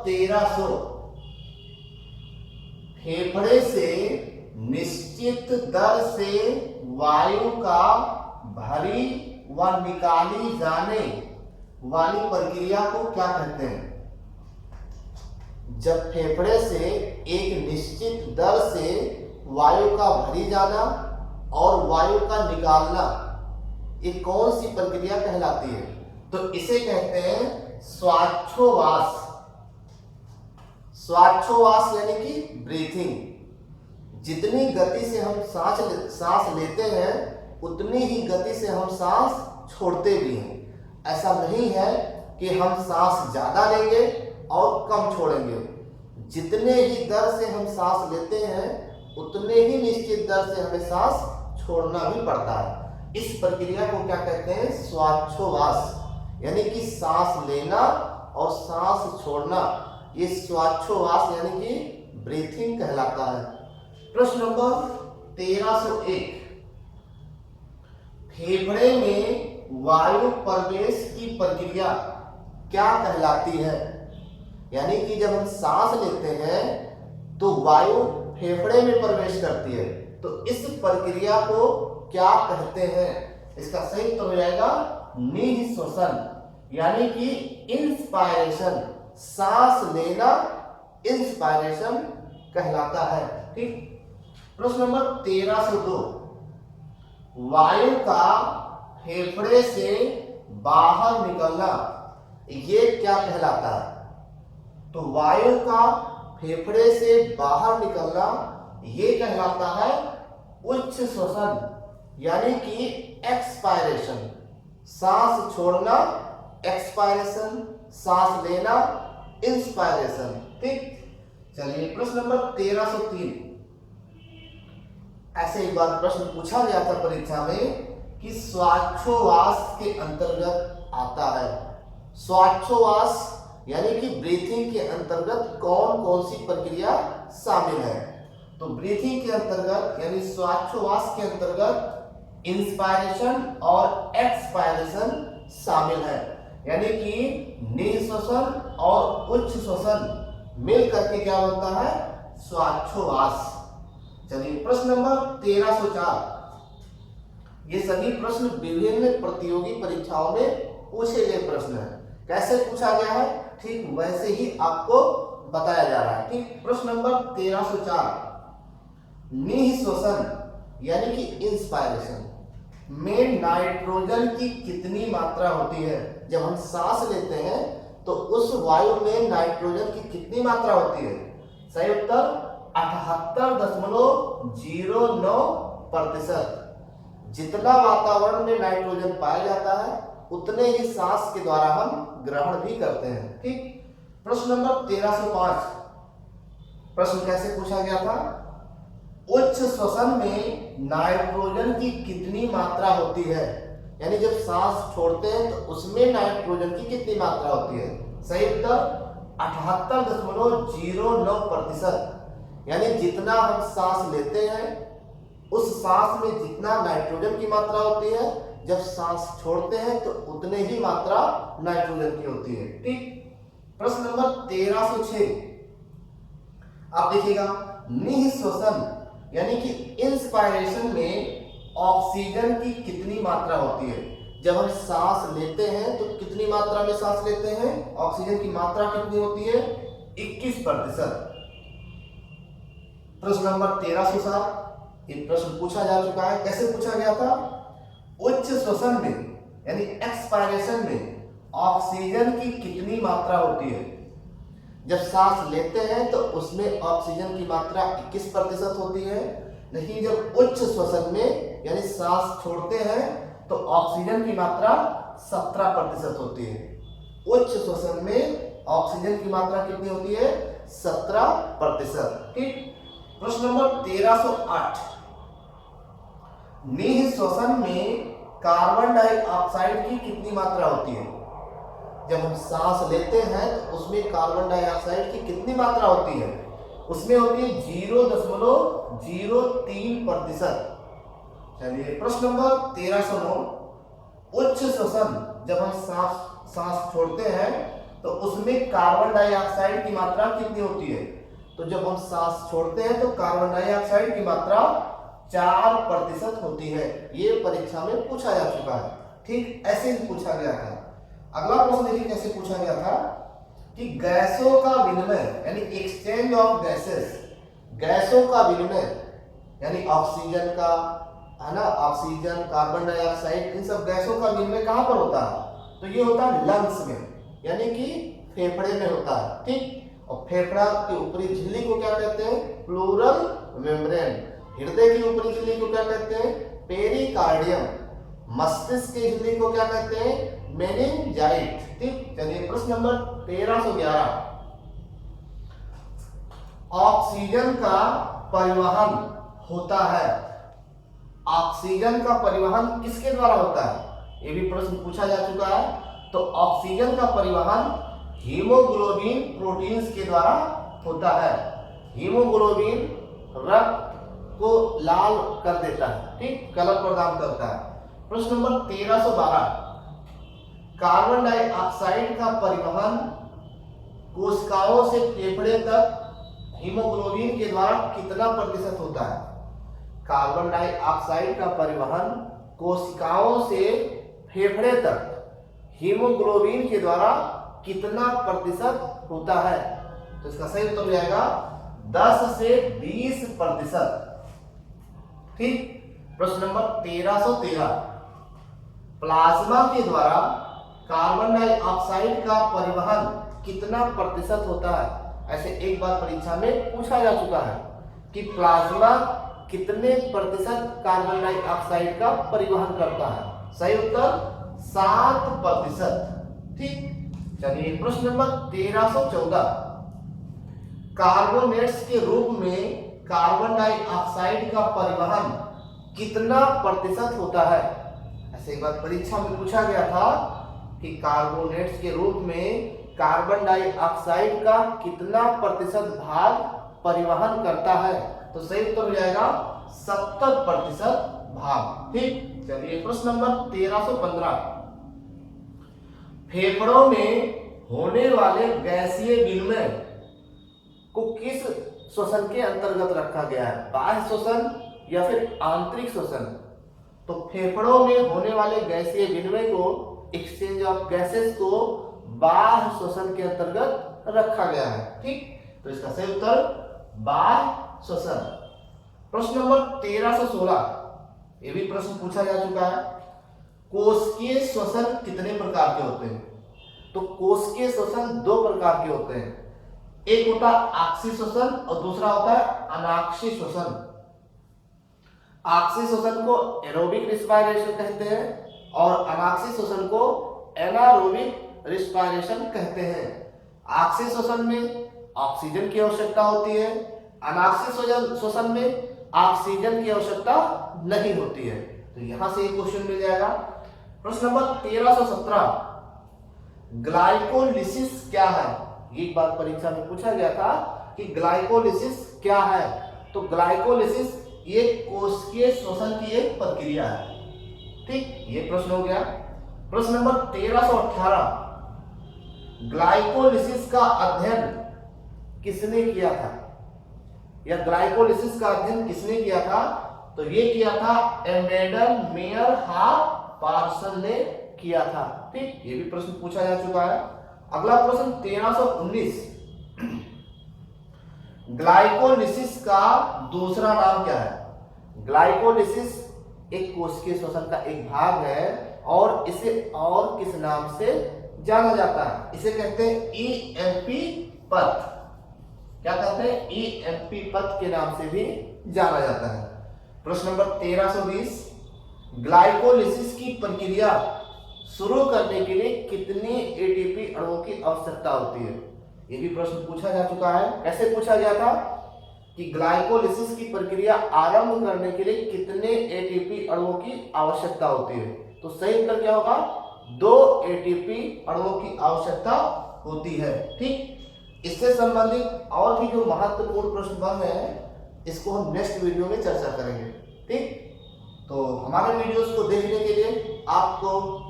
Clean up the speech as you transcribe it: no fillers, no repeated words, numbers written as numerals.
1300 फेफड़े से निश्चित दर से वायु का भरी व निकाली जाने वाली प्रक्रिया को क्या कहते हैं? जब फेफड़े से एक निश्चित दर से वायु का भरी जाना और वायु का निकालना, ये कौन सी प्रक्रिया कहलाती है? तो इसे कहते हैं श्वासोच्छ्वास। श्वासोच्छ्वास यानी कि ब्रीथिंग। जितनी गति से हम सांस लेते हैं उतनी ही गति से हम सांस छोड़ते भी हैं। ऐसा नहीं है कि हम सांस ज्यादा लेंगे और कम छोड़ेंगे। जितने ही दर से हम सांस लेते हैं उतने ही निश्चित दर से हमें सांस छोड़ना भी पड़ता है। इस प्रक्रिया को क्या कहते हैं? श्वासोच्छ्वास। यानी कि सांस लेना और सांस छोड़ना, ये श्वासोच्छ्वास यानी कि ब्रीथिंग कहलाता है। प्रश्न नंबर 1301, फेफड़े में वायु प्रवेश की प्रक्रिया क्या कहलाती है? यानी कि जब हम सांस लेते हैं तो वायु फेफड़े में प्रवेश करती है, तो इस प्रक्रिया को क्या कहते हैं? इसका सही उत्तर हो जाएगा निःश्वसन, यानी कि इंस्पायरेशन। सांस लेना इंस्पायरेशन कहलाता है। ठीक। प्रश्न नंबर 1302, वायु का फेफड़े से बाहर निकलना, ये क्या कहलाता है? तो वायु का फेफड़े से बाहर निकलना ये कहलाता है उच्च श्वसन, यानी कि एक्सपायरेशन। सांस छोड़ना एक्सपायरेशन, सांस लेना इंस्पायरेशन। ठीक। चलिए प्रश्न नंबर 1303, ऐसे एक बार प्रश्न पूछा गया था परीक्षा में कि श्वासोच्छ्वास के अंतर्गत आता है। श्वासोच्छ्वास यानी कि ब्रीथिंग के अंतर्गत कौन कौन सी प्रक्रिया शामिल है? तो ब्रीथिंग के अंतर्गत यानी श्वासोच्छ्वास के अंतर्गत इंस्पायरेशन और एक्सपायरेशन शामिल है, यानी कि निःश्वसन और उच्च श्वसन मिल करके क्या बनता है? श्वासोच्छ्वास। चलिए प्रश्न नंबर 1304, ये सभी प्रश्न विभिन्न प्रतियोगी परीक्षाओं में पूछे गए प्रश्न हैं। कैसे पूछा गया है ठीक वैसे ही आपको बताया जा रहा है। ठीक। प्रश्न नंबर 1304, निःश्वसन यानी कि इंस्पायरेशन में नाइट्रोजन की कितनी मात्रा होती है? जब हम सांस लेते हैं तो उस वायु में नाइट्रोजन की कितनी मात्रा होती है? सही उत्तर 78.09%। जितना वातावरण में नाइट्रोजन पाया जाता है उतने ही सांस के द्वारा हम ग्रहण भी करते हैं। ठीक। प्रश्न नंबर 1305, प्रश्न कैसे पूछा गया था? उच्च श्वसन में नाइट्रोजन की कितनी मात्रा होती है? यानी जब सांस छोड़ते हैं तो उसमें नाइट्रोजन की कितनी मात्रा होती है? सही उत्तर 78.09%। यानी जितना हम सांस लेते हैं उस सांस में जितना नाइट्रोजन की मात्रा होती है, जब सांस छोड़ते हैं तो उतने ही मात्रा नाइट्रोजन की होती है। ठीक। प्रश्न नंबर 1306, आप देखिएगा, निःश्वसन यानी कि इंस्पायरेशन में ऑक्सीजन की कितनी मात्रा होती है? जब हम सांस लेते हैं तो कितनी मात्रा में सांस लेते हैं? ऑक्सीजन की मात्रा कितनी होती है? 21%। प्रश्न नंबर 1307, ये प्रश्न पूछा जा चुका है। कैसे पूछा गया था? उच्च श्वसन में यानी एक्सपायरेशन में ऑक्सीजन की कितनी मात्रा होती है? जब सांस लेते हैं तो उसमें ऑक्सीजन की मात्रा 21% होती है, लेकिन जब उच्च श्वसन में यानी सांस छोड़ते हैं तो ऑक्सीजन की मात्रा 17% होती है। उच्च श्वसन में ऑक्सीजन की मात्रा कितनी होती है? 17%। ठीक। प्रश्न नंबर 1308, निःश्वसन में कार्बन डाइऑक्साइड की कितनी मात्रा होती है? जब हम सांस लेते हैं तो उसमें कार्बन डाइऑक्साइड की कितनी मात्रा होती है? उसमें होती है 0.03%। चलिए प्रश्न नंबर 1309, उच्च श्वसन जब हम सांस छोड़ते हैं तो उसमें कार्बन डाइऑक्साइड की मात्रा कितनी होती है? तो जब हम सांस छोड़ते हैं तो कार्बन डाइऑक्साइड की मात्रा 4% होती है। ये परीक्षा में पूछा जा चुका है। ठीक ऐसे ही पूछा गया था। अगला प्रश्न देखिए कैसे पूछा गया था कि गैसों का विनिमय यानी एक्सचेंज ऑफ गैसेस, गैसों का विनिमय यानी ऑक्सीजन का, है ना, ऑक्सीजन, कार्बन डाइऑक्साइड, इन सब गैसों का विनिमय कहां पर होता है? तो ये होता है लंग्स में, यानी कि फेफड़े में होता है। ठीक, और फेफड़ा की ऊपरी झिल्ली को क्या कहते हैं? Pleural membrane. हृदय की ऊपरी झिल्ली को क्या कहते हैं? पेरिकार्डियम। मस्तिष्क की झिल्ली को क्या कहते हैं? मेनिंजाइट। ठीक, चलिए प्रश्न नंबर 1311, ऑक्सीजन का परिवहन होता है, ऑक्सीजन का परिवहन किसके द्वारा होता है? ये भी प्रश्न पूछा जा चुका है। तो ऑक्सीजन का परिवहन हीमोग्लोबिन प्रोटीन्स के द्वारा होता है। हीमोग्लोबिन रक्त को लाल कर देता है, ठीक, कलर प्रदान करता है। प्रश्न नंबर 1312, कार्बन डाइऑक्साइड का परिवहन कोशिकाओं से फेफड़े तक हीमोग्लोबिन के द्वारा कितना प्रतिशत होता है? कार्बन डाइऑक्साइड का परिवहन कोशिकाओं से फेफड़े तक हीमोग्लोबिन के द्वारा कितना प्रतिशत होता है? तो इसका सही उत्तर हो जाएगा 10 से 20%। ठीक, प्रश्न नंबर 1313, प्लाज्मा के द्वारा कार्बन डाइऑक्साइड का परिवहन कितना प्रतिशत होता है? ऐसे एक बार परीक्षा में पूछा जा चुका है कि प्लाज्मा कितने प्रतिशत कार्बन डाइऑक्साइड का परिवहन करता है? सही उत्तर 7%। ठीक, चलिए प्रश्न नंबर 1314, कार्बोनेट्स के रूप में कार्बन डाइऑक्साइड का परिवहन कितना प्रतिशत होता है? ऐसे एक बार परीक्षा में पूछा गया था कि कार्बोनेट्स के रूप में कार्बन डाइऑक्साइड का कितना प्रतिशत भाग परिवहन करता है? तो सही उत्तर हो जाएगा 70% भाग। ठीक, चलिए प्रश्न नंबर 1315, फेफड़ों में होने वाले गैसीय विनिमय को किस श्वसन के अंतर्गत रखा गया है? बाह्य श्वसन या फिर आंतरिक श्वसन? तो फेफड़ों में होने वाले गैसीय विनिमय को, एक्सचेंज ऑफ गैसेस को बाह्य श्वसन के अंतर्गत रखा गया है। ठीक, तो इसका सही उत्तर बाह्य श्वसन। प्रश्न नंबर 1316, ये भी प्रश्न पूछा जा चुका है, कोशिकीय श्वसन कितने प्रकार के होते हैं? तो कोशिकीय श्वसन 2 प्रकार के होते हैं। एक होता है आक्सीय श्वसन और दूसरा होता है अनाक्षीय श्वसन। आक्सीय श्वसन को एरोबिक रिस्पायरेशन कहते हैं और अनाक्षीय श्वसन को एनारोबिक रिस्पायरेशन कहते हैं। आक्सीय श्वसन में ऑक्सीजन की आवश्यकता होती है, अनाक्षीय श्वसन में ऑक्सीजन की आवश्यकता नहीं होती है। तो यहां से एक क्वेश्चन मिल जाएगा। प्रश्न नंबर 1317, ग्लाइकोलिसिस क्या है? एक बार परीक्षा में पूछा गया था कि ग्लाइकोलिसिस क्या है। तो ग्लाइकोलिसिस ये कोशिकीय श्वसन की एक प्रक्रिया है। ठीक, ये प्रश्न हो गया। प्रश्न नंबर 1318, ग्लाइकोलिसिस का अध्ययन किसने किया था? या ग्लाइकोलिसिस का अध्ययन किसने किया था? तो ये किया था एमेडन मेयर हार्प पार्सन ने किया था। ठीक, ये भी प्रश्न पूछा जा चुका है। अगला प्रश्न 1319, ग्लाइकोलिसिस का दूसरा नाम क्या है? ग्लाइकोलिसिस एक कोशिकीय श्वसन का एक भाग है और इसे और किस नाम से जाना जाता है? इसे कहते हैं ईएमपी पथ। क्या कहते हैं? ईएमपी पथ के नाम से भी जाना जाता है। प्रश्न नंबर 1320, ग्लाइकोलिसिस की प्रक्रिया शुरू करने के लिए कितनी एटीपी अणुओं की आवश्यकता होती है? ये भी प्रश्न पूछा जा चुका है। कैसे पूछा गया था कि ग्लाइकोलिसिस की प्रक्रिया आरंभ करने के लिए कितने एटीपी अणुओं की आवश्यकता होती है? तो सही उत्तर क्या होगा? 2 एटीपी अणुओं की आवश्यकता होती है। ठीक, इससे संबंधित और भी जो महत्वपूर्ण प्रश्न बन रहे हैं इसको हम नेक्स्ट वीडियो में चर्चा करेंगे। ठीक, तो हमारे वीडियोस को देखने के लिए आपको